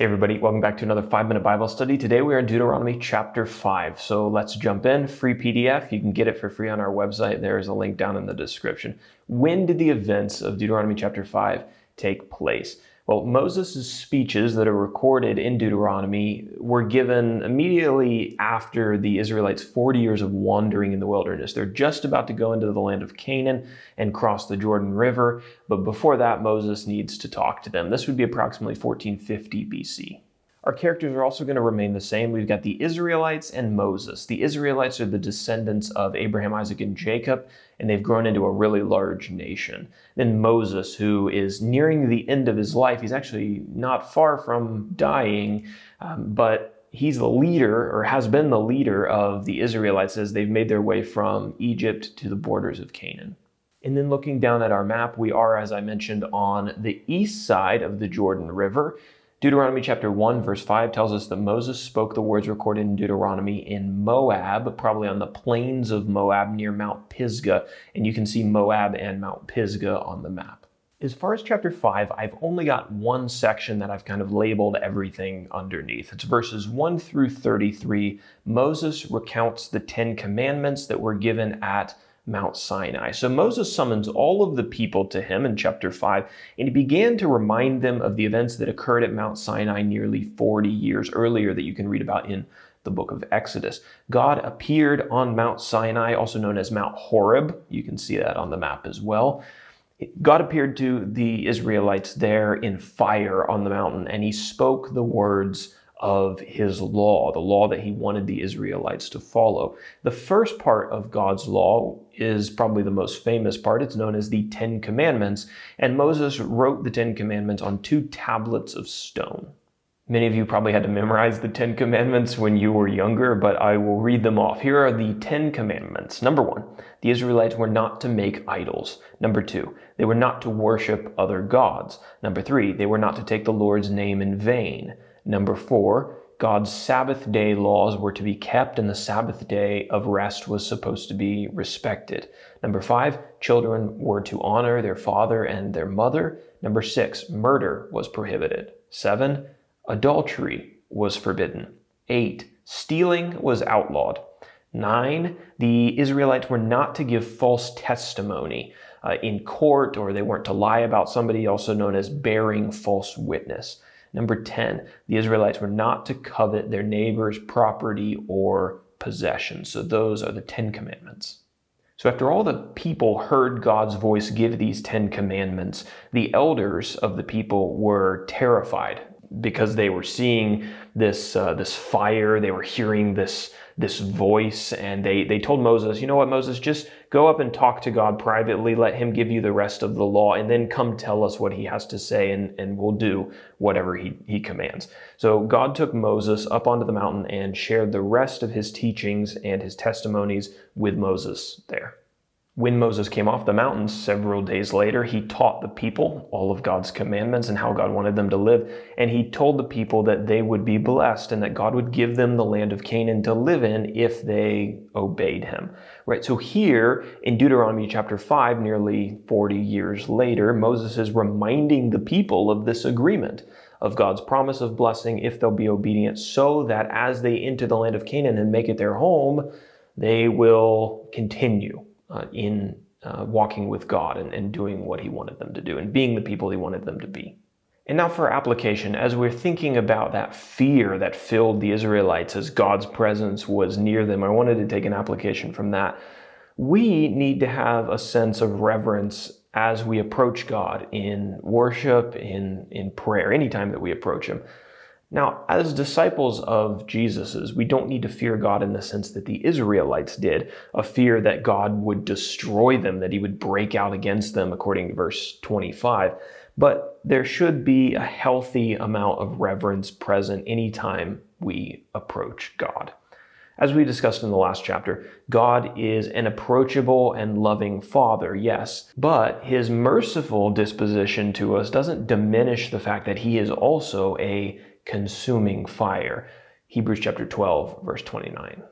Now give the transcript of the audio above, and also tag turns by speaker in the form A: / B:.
A: Hey everybody, welcome back to another 5-minute Bible study. Today we are in Deuteronomy chapter 5. So let's jump in. Free PDF. You can get it for free on our website. There is a link down in the description. When did the events of Deuteronomy chapter 5 take place? Well, Moses' speeches that are recorded in Deuteronomy were given immediately after the Israelites' 40 years of wandering in the wilderness. They're just about to go into the land of Canaan and cross the Jordan River, but before that, Moses needs to talk to them. This would be approximately 1450 BC. Our characters are also going to remain the same. We've got the Israelites and Moses. The Israelites are the descendants of Abraham, Isaac, and Jacob, and they've grown into a really large nation. Then Moses, who is nearing the end of his life, he's actually not far from dying, but he's the leader, or has been the leader of the Israelites as they've made their way from Egypt to the borders of Canaan. And then looking down at our map, we are, as I mentioned, on the east side of the Jordan River. Deuteronomy chapter 1 verse 5 tells us that Moses spoke the words recorded in Deuteronomy in Moab, probably on the plains of Moab near Mount Pisgah, and you can see Moab and Mount Pisgah on the map. As far as chapter 5, I've only got one section that I've kind of labeled everything underneath. It's verses 1 through 33. Moses recounts the 10 commandments that were given at Mount Sinai. So Moses summons all of the people to him in chapter 5, and he began to remind them of the events that occurred at Mount Sinai nearly 40 years earlier that you can read about in the book of Exodus. God appeared on Mount Sinai, also known as Mount Horeb. You can see that on the map as well. God appeared to the Israelites there in fire on the mountain, and he spoke the words of his law, the law that he wanted the Israelites to follow. The first part of God's law is probably the most famous part. It's known as the 10 Commandments, and Moses wrote the 10 Commandments on 2 tablets of stone. Many of you probably had to memorize the 10 Commandments when you were younger, but I will read them off. Here are the 10 Commandments. Number 1, the Israelites were not to make idols. Number 2, they were not to worship other gods. Number 3, they were not to take the Lord's name in vain. Number 4, God's Sabbath day laws were to be kept, and the Sabbath day of rest was supposed to be respected. Number 5, children were to honor their father and their mother. Number 6, murder was prohibited. 7, adultery was forbidden. 8, stealing was outlawed. 9, the Israelites were not to give false testimony in court, or they weren't to lie about somebody, also known as bearing false witness. Number 10, the Israelites were not to covet their neighbor's property or possessions. So those are the 10 commandments. So after all the people heard God's voice give these 10 commandments, the elders of the people were terrified because they were seeing this fire, they were hearing this voice, and they told Moses, you know what, Moses, just go up and talk to God privately, let him give you the rest of the law, and then come tell us what he has to say, and we'll do whatever he commands. So God took Moses up onto the mountain and shared the rest of his teachings and his testimonies with Moses there. When Moses came off the mountain several days later, he taught the people all of God's commandments and how God wanted them to live. And he told the people that they would be blessed and that God would give them the land of Canaan to live in if they obeyed him. Right? So here in Deuteronomy chapter 5, nearly 40 years later, Moses is reminding the people of this agreement, of God's promise of blessing if they'll be obedient, so that as they enter the land of Canaan and make it their home, they will continue in walking with God and doing what he wanted them to do and being the people he wanted them to be. And now for application, as we're thinking about that fear that filled the Israelites as God's presence was near them, I wanted to take an application from that. We need to have a sense of reverence as we approach God in worship, in prayer, anytime that we approach him. Now, as disciples of Jesus's, we don't need to fear God in the sense that the Israelites did, a fear that God would destroy them, that he would break out against them, according to verse 25. But there should be a healthy amount of reverence present anytime we approach God. As we discussed in the last chapter, God is an approachable and loving Father, yes, but his merciful disposition to us doesn't diminish the fact that he is also a consuming fire. Hebrews chapter 12, verse 29.